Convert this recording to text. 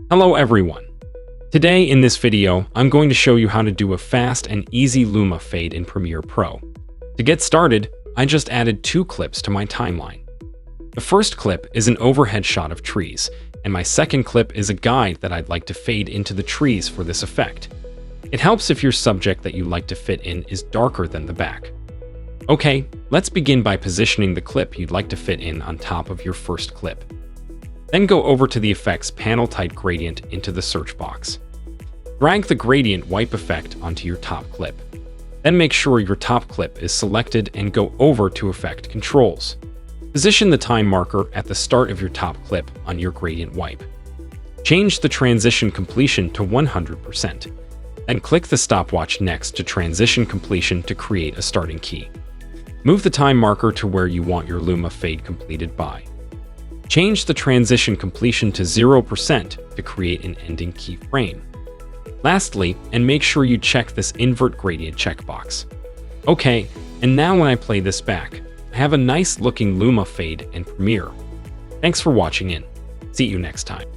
Hello everyone. Today in this video, I'm going to show you how to do a fast and easy Luma Fade in Premiere Pro. To get started, I just added 2 clips to my timeline. The first clip is an overhead shot of trees, and my second clip is a guide that I'd like to fade into the trees for this effect. It helps if your subject that you like to fit in is darker than the back. Okay, let's begin by positioning the clip you'd like to fit in on top of your first clip. Then go over to the Effects panel, type Gradient into the search box. Drag the Gradient Wipe effect onto your top clip. Then make sure your top clip is selected and go over to Effect Controls. Position the time marker at the start of your top clip on your Gradient Wipe. Change the transition completion to 100%. Then click the stopwatch next to transition completion to create a starting key. Move the time marker to where you want your Luma Fade completed by. Change the transition completion to 0% to create an ending keyframe. Lastly, and make sure you check this invert gradient checkbox. Okay, and now when I play this back, I have a nice looking Luma Fade in Premiere. Thanks for watching in. See you next time.